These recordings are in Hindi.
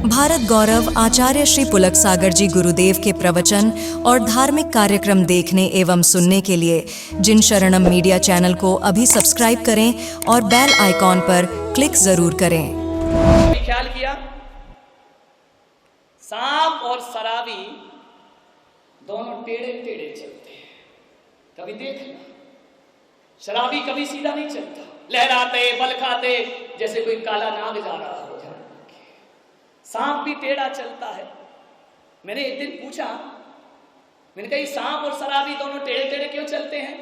भारत गौरव आचार्य श्री पुलक सागर जी गुरुदेव के प्रवचन और धार्मिक कार्यक्रम देखने एवं सुनने के लिए जिन शरणम मीडिया चैनल को अभी सब्सक्राइब करें और बेल आइकॉन पर क्लिक जरूर करें। कभी ख्याल किया सांप और शराबी दोनों टेढ़े टेढ़े चलते हैं। कभी देखना, शराबी कभी सीधा नहीं चलता, लहराते बल खाते जैसे कोई काला नाग जा रहा हो। सांप भी टेढ़ा चलता है। मैंने एक दिन पूछा, मैंने कहा सांप और शराबी दोनों टेढ़े टेढ़े क्यों चलते हैं?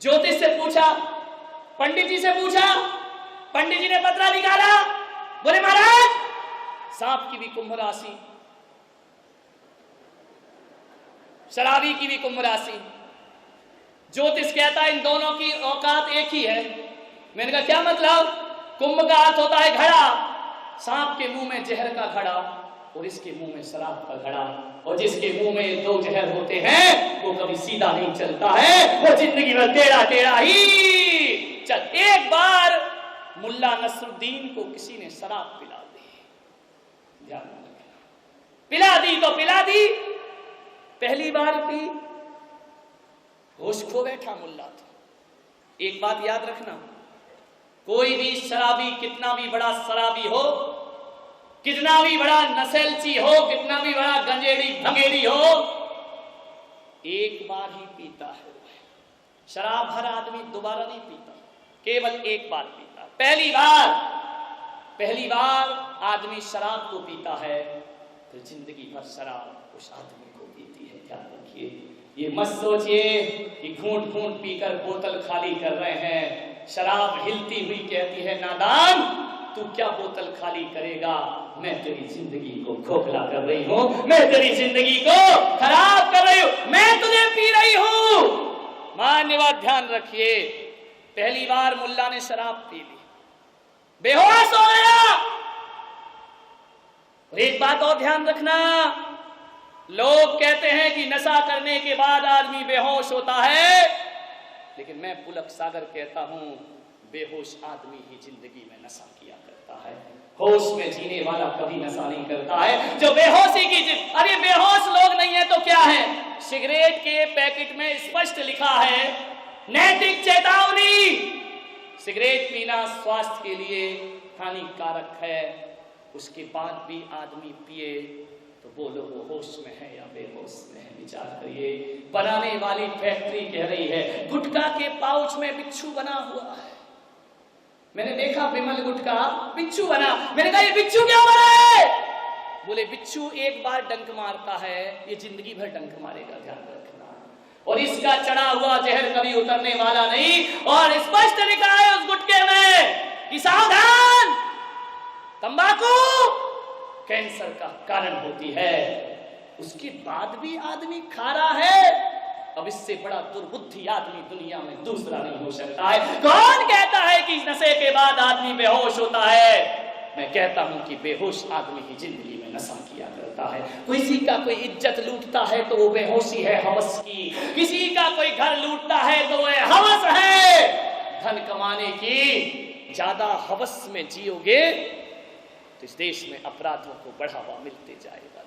ज्योतिष से पूछा, पंडित जी से पूछा, पंडित जी ने पतरा निकाला, बोले महाराज सांप की भी कुंभ राशि, शराबी की भी कुंभ राशि। ज्योतिष कहता है इन दोनों की औकात एक ही है। मैंने कहा क्या मतलब? कुंभ का अर्थ होता है घड़ा, सांप के मुंह में जहर का घड़ा और इसके मुंह में शराब का घड़ा, और जिसके मुंह में दो जहर होते हैं वो कभी सीधा नहीं चलता है, वो जिंदगी भर टेढ़ा टेढ़ा ही चल। एक बार मुल्ला नसरुद्दीन को किसी ने शराब पिला दी, ध्यान रखना, पिला दी तो पिला दी, पहली बार पी, होश खो बैठा मुल्ला। तो एक बात याद रखना, कोई भी शराबी कितना भी बड़ा शराबी हो, कितना भी बड़ा नशेलची हो, कितना भी बड़ा गंजेड़ी भंगेड़ी हो, एक बार ही पीता है। शराब हर आदमी दोबारा नहीं पीता, केवल एक बार पीता। पहली बार आदमी शराब को पीता है, फिर जिंदगी भर शराब उस आदमी को पीती है। ध्यान रखिए, ये मत सोचिए कि घूंट घूंट पीकर बोतल खाली कर रहे हैं। शराब हिलती हुई कहती है नादान, तू क्या बोतल खाली करेगा, मैं तेरी जिंदगी को खोखला कर रही हूं, मैं तेरी जिंदगी को खराब कर रही हूं, मैं तुझे पी रही हूं। मान्यवर ध्यान रखिए, पहली बार मुल्ला ने शराब पी ली, बेहोश हो गया। और एक बात और ध्यान रखना, लोग कहते हैं कि नशा करने के बाद आदमी बेहोश होता है, लेकिन मैं पुलक सागर कहता हूं बेहोश आदमी ही जिंदगी में नशा किया करता है। होश में जीने वाला कभी नशा नहीं करता है। जो बेहोशी की अरे बेहोश लोग नहीं है तो क्या है? सिगरेट के पैकेट में स्पष्ट लिखा है नैतिक चेतावनी, सिगरेट पीना स्वास्थ्य के लिए हानिकारक है। उसके बाद भी आदमी पिए तो बोलो वो होश में है या बेहोश में है, विचार करिए। बनाने वाली फैक्ट्री कह रही है गुटखा के पाउच में बिच्छू बना हुआ है। मैंने देखा विमल गुटखा बिच्छू बना, मैंने कहा ये बिच्छू क्यों बना है? बोले बिच्छू एक बार डंक मारता है, ये जिंदगी भर डंक मारेगा, ध्यान रखना, और इसका चढ़ा हुआ जहर कभी उतरने वाला नहीं। और स्पष्ट लिखा है उस गुटके में कि सावधान, तंबाकू कैंसर का कारण होती है। उसके बाद भी आदमी खा रहा है। अब इससे बड़ा दुर्बुद्धि आदमी दुनिया में दूसरा नहीं हो सकता है। कौन कहता है कि नशे के बाद आदमी बेहोश होता है? मैं कहता हूं कि बेहोश आदमी ही जिंदगी में नशा किया करता है। किसी का कोई इज्जत लूटता है तो वो बेहोशी है हवस की, किसी का कोई घर लूटता है तो वह हवस है धन कमाने की। ज्यादा हवस में जियोगे तो इस देश में अपराधों को बढ़ावा मिलते जाएगा।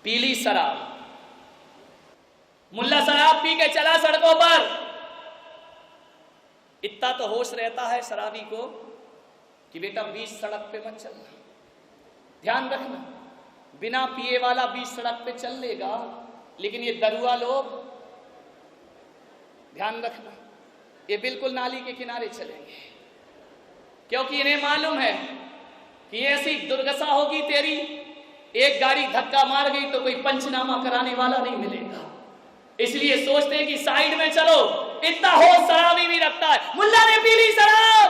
पीली शराब, मुल्ला शराब पी के चला सड़कों पर, इतना तो होश रहता है शराबी को कि बेटा 20 सड़क पे मत चलना। ध्यान रखना, बिना पिए वाला 20 सड़क पे चल लेगा, लेकिन ये दरुआ लोग, ध्यान रखना, ये बिल्कुल नाली के किनारे चलेंगे, क्योंकि इन्हें मालूम है कि ऐसी दुर्दशा होगी तेरी, एक गाड़ी धक्का मार गई तो कोई पंचनामा कराने वाला नहीं मिलेगा। इसलिए सोचते हैं कि साइड में चलो। इतना होश शराबी भी रखता है। मुल्ला ने पी ली शराब,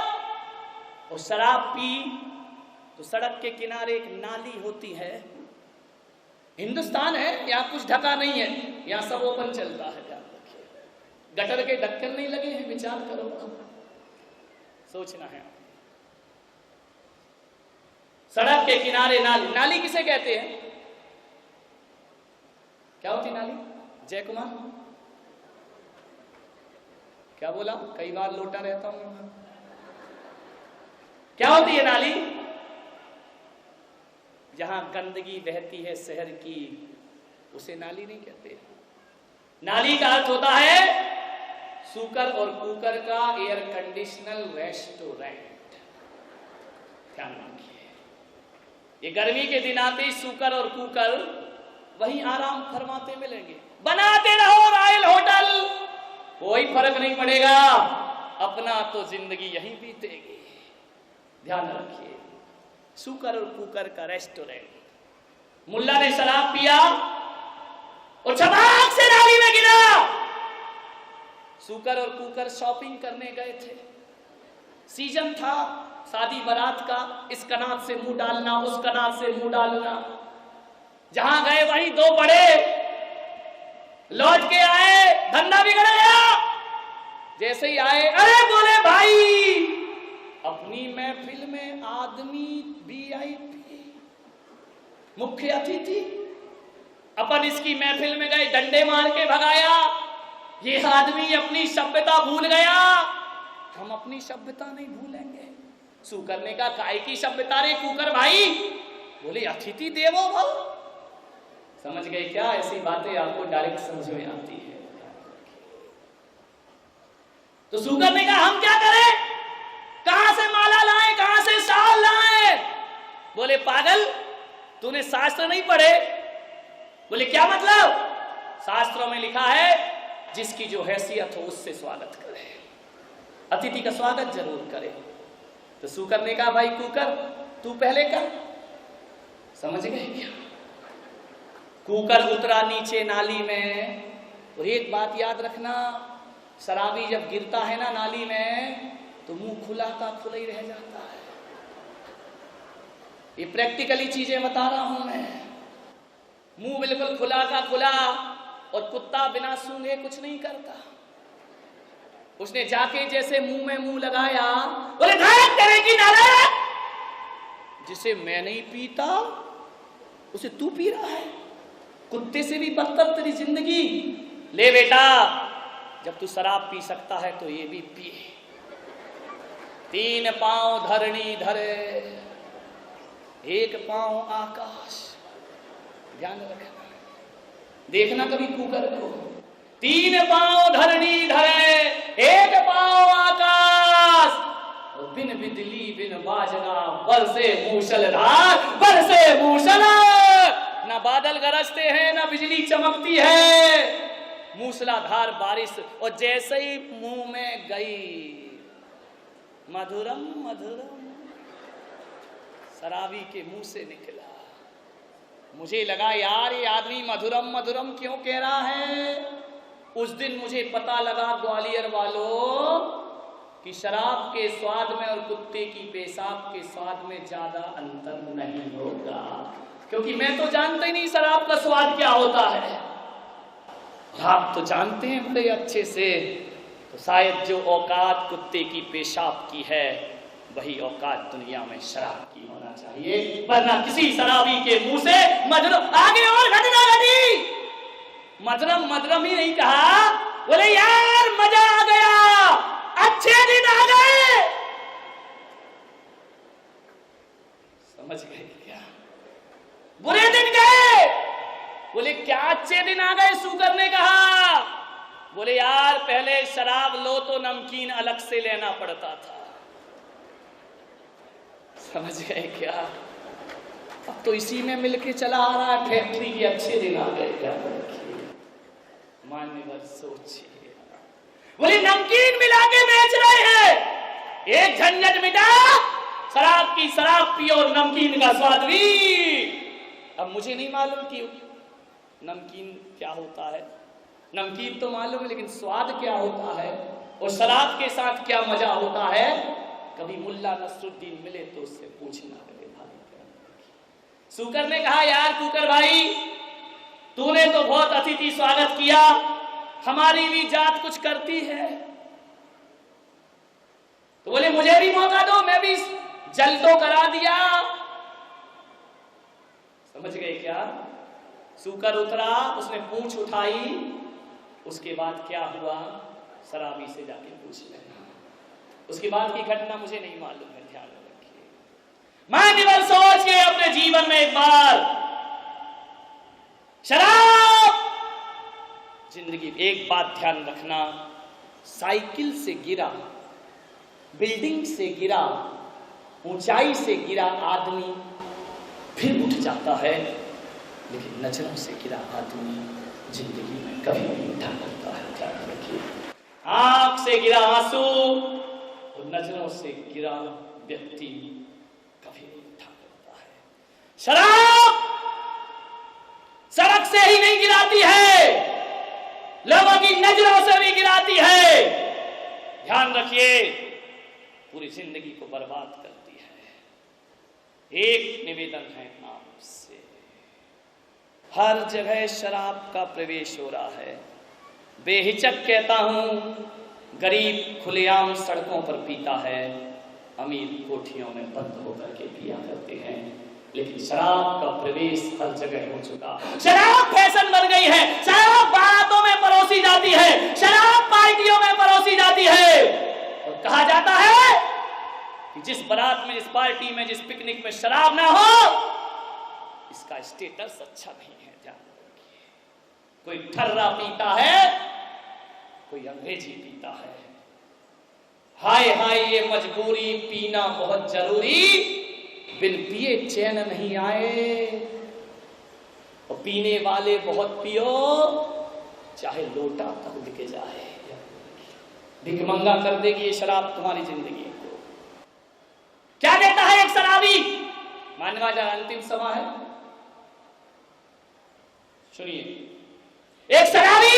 और शराब पी तो सड़क के किनारे एक नाली होती है। हिंदुस्तान है, यहाँ कुछ ढका नहीं है, यहाँ सब ओपन चलता है। गटर के ढक्कन नहीं लगे हैं, विचार करो, सोचना है। सड़क के किनारे नाली, नाली किसे कहते हैं? क्या होती नाली? जय कुमार क्या बोला? कई बार लोटा रहता हूं। क्या होती है नाली? जहां गंदगी बहती है शहर की, उसे नाली नहीं कहते। नाली का अर्थ होता है सूकर और कुकर का एयर कंडीशनल रेस्टोरेंट। ध्यान रखिए, ये गर्मी के दिन आते ही सूकर और कुकर वहीं आराम फरमाते मिलेंगे। बनाते रहो रॉयल होटल, कोई फर्क नहीं पड़ेगा, अपना तो जिंदगी यहीं बीतेगी। ध्यान रखिए, सूकर और कुकर का रेस्टोरेंट। मुल्ला ने शराब पिया और छपाक से नाली में गिरा। सूकर और कुकर शॉपिंग करने गए थे, सीजन था शादी बारात का, इस कनात से मुंह डालना, उस कनात से मुंह डालना। जहां गए वहीं दो बड़े लौट के आए, धंधा बिगड़ गया। जैसे ही आए, अरे बोले भाई अपनी महफिल में आदमी VIP मुख्य अतिथि, अपन इसकी महफिल में गए, डंडे मार के भगाया। ये आदमी अपनी सभ्यता भूल गया, हम अपनी सभ्यता नहीं भूलेंगे। सूकर ने कहा काय की सभ्यता रे कुकर भाई? बोले अतिथि देवो भव। समझ गए क्या? ऐसी बातें आपको डायरेक्ट समझ में आती है। तो सूकर ने कहा हम क्या करें, कहां से माला लाए, कहां से शाल लाए? बोले पागल, तूने शास्त्र नहीं पढ़े? बोले क्या मतलब? शास्त्रों में लिखा है जिसकी जो हैसियत हो उससे स्वागत करे, अतिथि का स्वागत जरूर करे। तो सूकर ने कहा भाई कुकर तू पहले कर। समझ गए क्या? कुकर उतरा नीचे नाली में। और एक बात याद रखना, शराबी जब गिरता है ना नाली में तो मुंह खुला का खुला ही रह जाता है। ये प्रैक्टिकली चीजें बता रहा हूं मैं। मुंह बिल्कुल खुला का खुला, और कुत्ता बिना सूंघे कुछ नहीं करता। उसने जाके जैसे मुंह में मुंह लगाया, बोले तेरे की नाला, जिसे मैं नहीं पीता उसे तू पी रहा है, कुत्ते से भी बदतर तेरी जिंदगी। ले बेटा, जब तू शराब पी सकता है तो ये भी पी। 3 पांव धरणी धरे, 1 पांव आकाश। ध्यान रखना, देखना कभी कुकर को। 3 पांव धरणी धरे, 1 पांव आकाश। और बिन बिजली बिन बाजना, बरसे मूसलधार, बरसे मूसलाधार। ना बादल गरजते हैं ना बिजली चमकती है, मूसलाधार बारिश। और जैसे ही मुंह में गई, मधुरम मधुरम शराबी के मुंह से निकला। मुझे लगा यार ये आदमी मधुरम मधुरम क्यों कह रहा है। उस दिन मुझे पता लगा ग्वालियर वालों कि शराब के स्वाद में और कुत्ते की पेशाब के स्वाद में ज्यादा अंतर नहीं होगा, क्योंकि मैं तो जानता ही नहीं शराब का स्वाद क्या होता है। आप तो जानते हैं बड़े अच्छे से। तो शायद जो औकात कुत्ते की पेशाब की है वही औकात दुनिया में शराब की होना चाहिए, वरना किसी शराबी के मुंह से मधुरम आगे और घटना घटी। मधुरम मधुरम ही नहीं कहा, बोले यार मजा आ गया, अच्छे दिन आ गए। समझ गए क्या? बुरे दिन गए। बोले क्या अच्छे दिन आ गए? सूकर ने कहा। बोले यार पहले शराब लो तो नमकीन अलग से लेना पड़ता था। समझ गए क्या? अब तो इसी में मिलके चला आ रहा है फैक्ट्री के अच्छे दिन आ गए। क्या मान्यवर सोचिए। बोले नमकीन मिला के बेच रहे हैं, एक झंझट मिटा, शराब की शराब पी और नमकीन का स्वाद भी। अब मुझे नहीं मालूम कि नमकीन क्या होता है, नमकीन तो मालूम है लेकिन स्वाद क्या होता है और शराब के साथ क्या मजा होता है, कभी मुल्ला नसरुद्दीन मिले तो उससे पूछना। सूकर ने कहा यार कुकर भाई तूने तो बहुत अतिथि स्वागत किया, हमारी भी जात कुछ करती है, तो बोले मुझे भी मौका दो, मैं भी जल तो करा दिया। समझ गए क्या? सूकर उतरा, उसने पूंछ उठाई, उसके बाद क्या हुआ शराबी से जाके पूछ लेना। उसके बाद की घटना मुझे नहीं मालूम है, ध्यान रखिए। मान्यवर सोच के अपने अपने जीवन में एक बार शराब। जिंदगी एक बात ध्यान रखना, साइकिल से गिरा, बिल्डिंग से गिरा, ऊंचाई से गिरा आदमी फिर उठ जाता है, लेकिन नजरों से गिरा आदमी जिंदगी में कभी नहीं उठा करता है। ध्यान रखिए, आंख से गिरा आंसू और नजरों से गिरा व्यक्ति कभी नहीं उठा करता है। शराब सड़क से ही नहीं गिराती है, लोगों की नजरों से भी गिराती है। ध्यान रखिए, पूरी जिंदगी को बर्बाद करती है। एक निवेदन है आपसे, हर जगह शराब का प्रवेश हो रहा है। बेहिचक कहता हूं, गरीब खुलेआम सड़कों पर पीता है, अमीर कोठियों में बंद होकर के पिया करते हैं, लेकिन शराब का प्रवेश हर जगह हो चुका। शराब फैशन बन गई है, शराब बारातों में परोसी जाती है, शराब पार्टियों में परोसी जाती है, और कहा जाता है कि जिस बारात में, जिस पार्टी में, जिस पिकनिक में शराब ना हो, इसका स्टेटस अच्छा नहीं है। ध्यान रखिए, कोई ठर्रा पीता है, कोई अंग्रेजी पीता है। हाय हाय ये मजबूरी, पीना बहुत जरूरी, बिन पिए चैन नहीं आए। और पीने वाले बहुत पियो, चाहे लोटा तक बिक जाए। भिखमंगा कर देगी ये शराब तुम्हारी जिंदगी को। क्या देता है एक शराबी? मानवा जा अंतिम समय है, सुनिए। एक शराबी,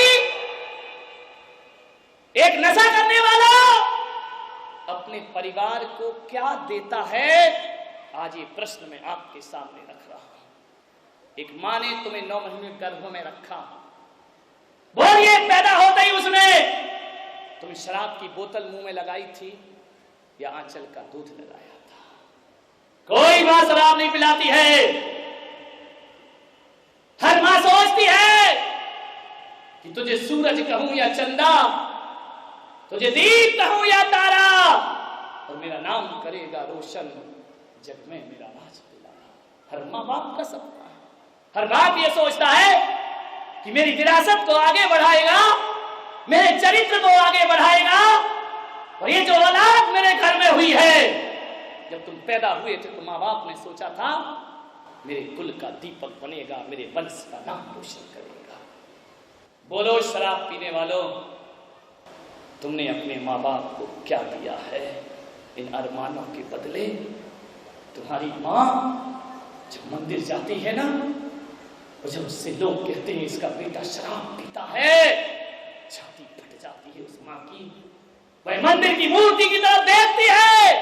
एक नशा करने वाला अपने परिवार को क्या देता है, आज ये प्रश्न मैं आपके सामने रख रहा हूं। एक मां ने तुम्हें 9 महीने गर्भ में रखा, बोलिए पैदा होते ही उसने तुम्हें शराब की बोतल मुंह में लगाई थी या आंचल का दूध लगाया था? कोई मां शराब नहीं पिलाती है। हर मां सोचती है कि तुझे सूरज कहूं या चंदा, तुझे दीप कहूं या तारा, और मेरा नाम करेगा रोशन जग में मेरा राज पिला। हर मां बाप का सपना है। हर बाप ये सोचता है कि मेरी विरासत को आगे बढ़ाएगा, मेरे चरित्र को आगे बढ़ाएगा, और ये जो औलाद मेरे घर में हुई है, जब तुम पैदा हुए थे तो मां बाप ने सोचा था मेरे कुल का दीपक बनेगा, मेरे वंश का नाम रोशन करेगा। बोलो शराब पीने वालों, तुमने अपने माँ बाप को क्या दिया है इन अरमानों के बदले? तुम्हारी माँ जब मंदिर जाती है ना, और जब उससे लोग कहते हैं इसका बेटा शराब पीता है, छाती फट जाती है उस माँ की। वह मंदिर की मूर्ति की तरफ देखती है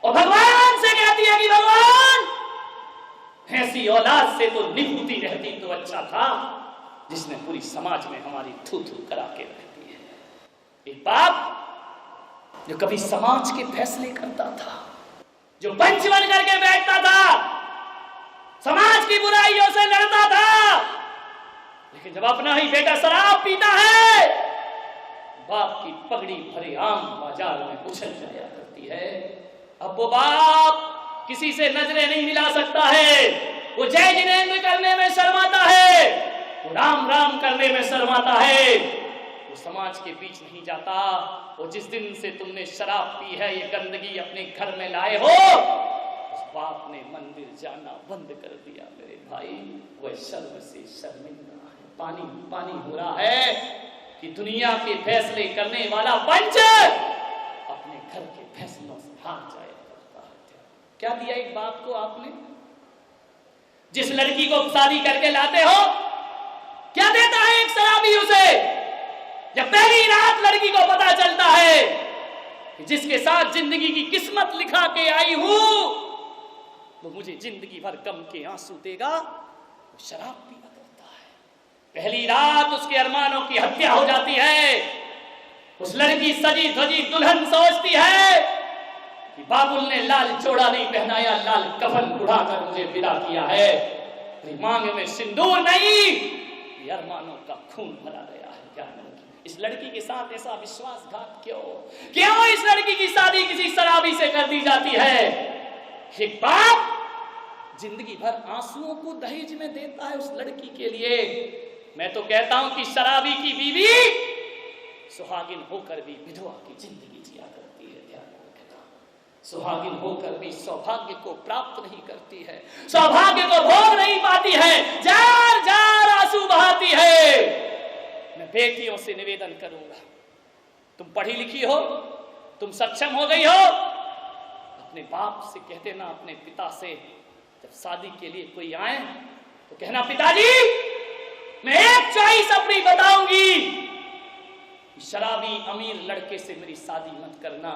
और भगवान से कहती है कि भगवान, ऐसी औलाद से तो निभूती रहती तो अच्छा था, जिसने पूरी समाज में हमारी थू थू करा के रख दी है। एक बाप जो कभी समाज के फैसले करता था, जो पंच बन करके बैठता था, समाज की बुराइयों से लड़ता था, लेकिन जब अपना ही बेटा शराब पीता है, बाप की पगड़ी भरे आम बाजार में उछल जाया करती है। अब वो बाप किसी से नजरें नहीं मिला सकता है, वो जय जिनेंद्र करने में शर्माता है, वो राम राम करने में शर्माता है, वो समाज के बीच नहीं जाता। वो जिस दिन से तुमने शराब पी है, ये गंदगी अपने घर में लाए हो, उस बाप ने मंदिर जाना बंद कर दिया। मेरे भाई, वह शर्म से शर्मिंदा है। पानी पानी हो रहा है कि दुनिया के फैसले करने वाला पंच अपने घर के फैसलों से हार जाए करता है। क्या दिया एक बाप को आपने? जिस लड़की को शादी करके लाते हो, क्या देता है एक शराबी उसे? जब पहली रात लड़की को पता चलता है कि जिसके साथ जिंदगी की किस्मत लिखा के आई हूं, वो मुझे जिंदगी भर गम के आंसू देगा, वो शराब पीना करता है। पहली रात उसके अरमानों की हत्या हो जाती है। उस लड़की सजी धजी दुल्हन सोचती है कि बाबुल ने लाल जोड़ा नहीं पहनाया, लाल कफन उड़ाकर मुझे विदा किया है, मांग में सिंदूर नहीं, ये अरमानों का खून भरा गया है। क्या इस लड़की के साथ ऐसा विश्वासघात क्यों? क्यों इस लड़की की शादी किसी शराबी से कर दी जाती है? एक बाप जिंदगी भर आंसुओं को दहेज में देता है उस लड़की के लिए। मैं तो कहता हूं कि शराबी की बीवी सुहागिन होकर भी विधवा की जिंदगी जिया करती है। ध्यान रखना, सुहागिन होकर भी सौभाग्य को प्राप्त नहीं करती है, सौभाग्य को भोग नहीं पाती है, जार जार आंसू बहाती है। मैं बेटियों से निवेदन करूंगा, तुम पढ़ी लिखी हो, तुम सक्षम हो गई हो, अपने बाप से कह देना, अपने पिता से जब शादी के लिए कोई आए तो कहना, पिताजी मैं एक चॉइस अपनी बताऊंगी, शराबी अमीर लड़के से मेरी शादी मत करना,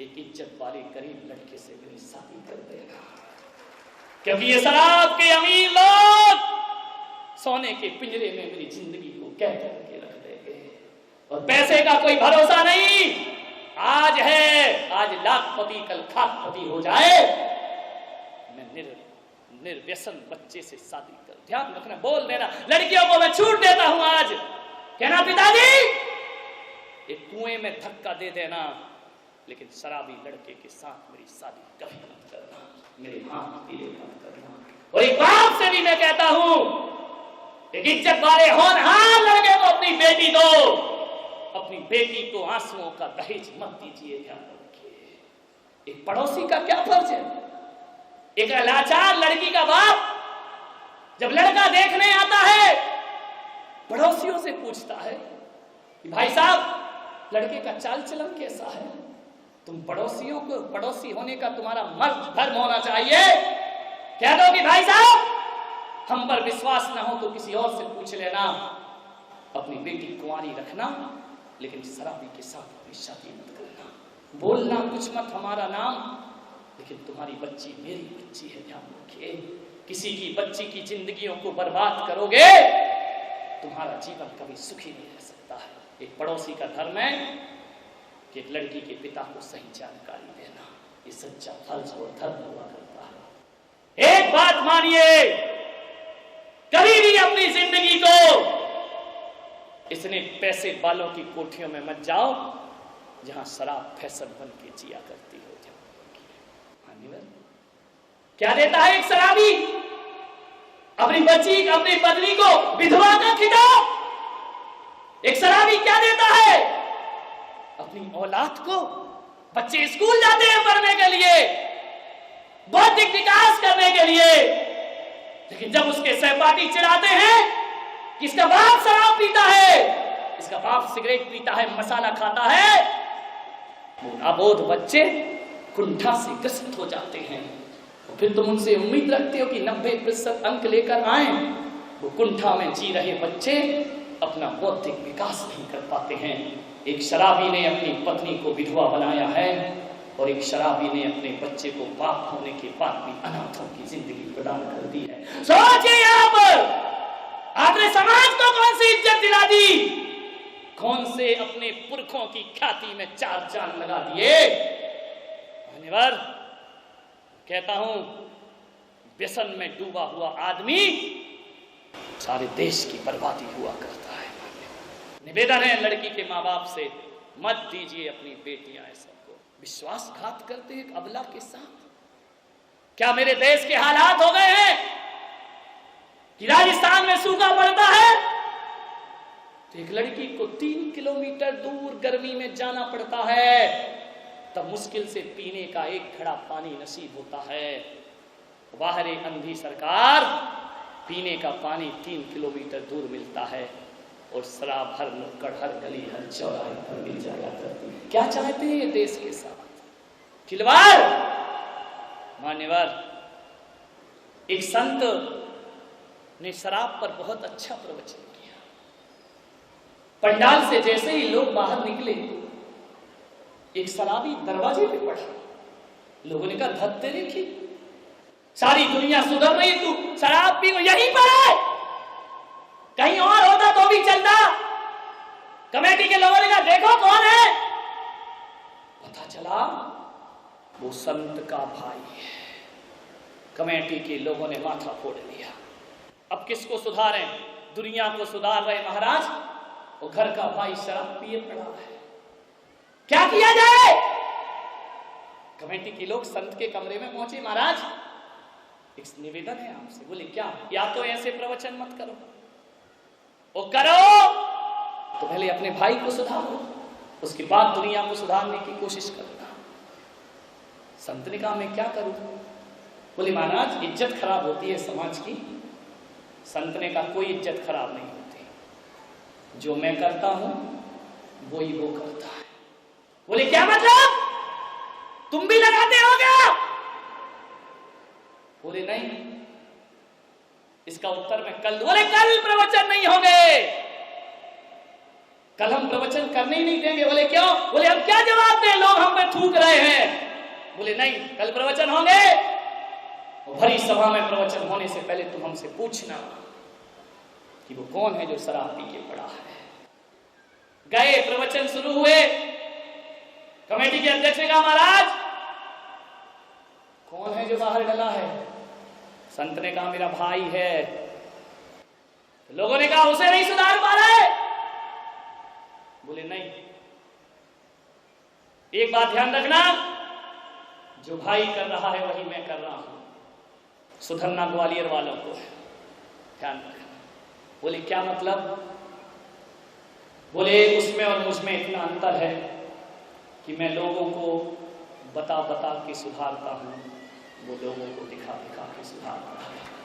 एक इज्जत वाले गरीब लड़के से मेरी शादी कर देना, क्योंकि ये शराब के अमीर लोग सोने के पिंजरे में मेरी जिंदगी को कैद करके रख देंगे और पैसे का कोई भरोसा नहीं। आज है, आज लाखपति कल खाकपति हो जाए। मैं निर्व्यसन बच्चे से शादी कर, ध्यान रखना, बोल देना लड़कियों को मैं छूट देता हूं आज, कहना पिताजी एक कुएं में धक्का दे देना, लेकिन शराबी लड़के के साथ मेरी शादी कभी मत करना, मेरे हाथ पीले मत करना। और एक बाप से भी मैं कहता हूं, एक इज्जत वाले होनहार लड़के को अपनी बेटी दो, अपनी बेटी को आंसुओं का दहेज मत दीजिए। ध्यान रखिए, एक पड़ोसी का क्या फर्ज है, एक लाचार लड़की का बाप जब लड़का देखने आता है पड़ोसियों से पूछता है कि भाई साहब लड़के का चाल चलन कैसा है, तुम पड़ोसियों को, पड़ोसी होने का तुम्हारा मर्द धर्म होना चाहिए, कह दो कि भाई साहब हम पर विश्वास ना हो तो किसी और से पूछ लेना, अपनी बेटी कुंवारी रखना, लेकिन शराबी के साथ अपनी शादी मत करना, बोलना कुछ मत हमारा नाम, लेकिन तुम्हारी बच्ची मेरी बच्ची है। ध्यान रखिए, किसी की बच्ची की जिंदगियों को बर्बाद करोगे तुम्हारा जीवन कभी सुखी नहीं रह सकता है। एक पड़ोसी का धर्म है कि एक लड़की के पिता को सही जानकारी देना, ये सच्चा फर्ज और धर्म हुआ करता है। एक बात मानिए, कभी भी अपनी जिंदगी को इसने पैसे वालों की कोठियों में मत जाओ जहां शराब फैशन बन के जिया करती हो। क्या देता है एक शराबी, अपनी बच्ची, अपनी पत्नी को विधवा का खिताब। एक शराबी क्या देता है, अपनी औलाद को, बच्चे स्कूल जाते हैं पढ़ने के लिए, बौद्धिक विकास करने के लिए, लेकिन जब उसके सहपाठी चिढ़ाते हैं कि इसका बाप शराब पीता है, इसका बाप सिगरेट पीता है, मसाला खाता है, वो अबोध बच्चे कुंठा से ग्रसित हो जाते हैं। फिर तुम उनसे उम्मीद रखते हो कि 90% अंक लेकर आए, वो कुंठा में जी रहे बच्चे अपना बौद्धिक विकास नहीं कर पाते हैं। एक शराबी ने अपनी पत्नी को विधवा बनाया है और एक शराबी ने अपने बच्चे को बाप होने के बाद भी अनाथों की जिंदगी प्रदान कर दी है। सोचिए, यहाँ पर आपने समाज को कौन सी इज्जत दिला दी, कौन से अपने पुरखों की ख्याति में चार चांद लगा दिए। धन्यवाद, कहता हूं व्यसन में डूबा हुआ आदमी सारे देश की बर्बादी हुआ करता है। निवेदन है लड़की के माँ बाप से, मत दीजिए अपनी बेटियां सबको, विश्वासघात करते हैं अबला के साथ। क्या मेरे देश के हालात हो गए हैं कि राजस्थान में सूखा पड़ता है तो एक लड़की को 3 किलोमीटर दूर गर्मी में जाना पड़ता है, तब मुश्किल से पीने का एक घड़ा पानी नसीब होता है। बाहर एक अंधी सरकार, पीने का पानी 3 किलोमीटर दूर मिलता है और शराब हर नुक्कड़, हर गली, हर चौराहे पर मिल जाया करती है। क्या चाहते हैं ये देश के साथ खिलवाड़। मान्यवर, एक संत ने शराब पर बहुत अच्छा प्रवचन किया। पंडाल से जैसे ही लोग बाहर निकले, एक शराबी दरवाजे पे पड़ा। लोगों ने कहा, धत्ते देखी, सारी दुनिया सुधर रही, तू शराब पी यहीं पर है, कहीं और होता तो भी चलता। कमेटी के लोगों ने कहा, देखो कौन है। पता चला वो संत का भाई है। कमेटी के लोगों ने माथा फोड़ लिया। अब किसको सुधारें, दुनिया को सुधार रहे महाराज, वो घर का भाई शराब पिए पड़ा है, क्या किया जाए। कमेटी के लोग संत के कमरे में पहुंचे। महाराज, एक निवेदन है आपसे। बोले क्या? या तो ऐसे प्रवचन मत करो, और करो तो पहले अपने भाई को सुधारो, उसके बाद दुनिया को सुधारने की कोशिश करना। संत ने कहा मैं क्या करूं? बोले महाराज इज्जत खराब होती है समाज की। संत ने कहा कोई इज्जत खराब नहीं होती, जो मैं करता हूं वही वो करता है। बोले क्या मतलब? तुम भी लगाते हो क्या? बोले नहीं, इसका उत्तर मैं कल दूं। बोले कल प्रवचन नहीं होंगे, कल हम प्रवचन करने ही नहीं देंगे। बोले क्यों? बोले हम क्या जवाब दें, लोग हम पे थूक रहे हैं। बोले नहीं, कल प्रवचन होंगे, और भरी सभा में प्रवचन होने से पहले तुम हमसे पूछना कि वो कौन है जो शराब पी के पड़ा है। गए, प्रवचन शुरू हुए। कमेटी के अध्यक्ष ने कहा महाराज कौन है जो बाहर डला है? संत ने कहा मेरा भाई है। तो लोगों ने कहा उसे नहीं सुधार पा रहे। बोले नहीं, एक बात ध्यान रखना, जो भाई कर रहा है वही मैं कर रहा हूं। सुधरना ग्वालियर वालों को ध्यान रखना। बोले क्या मतलब? बोले उसमें और मुझमें इतना अंतर है कि मैं लोगों को बता बता के सुधारता हूं, वो लोगों को दिखा दिखा के सुधारता है।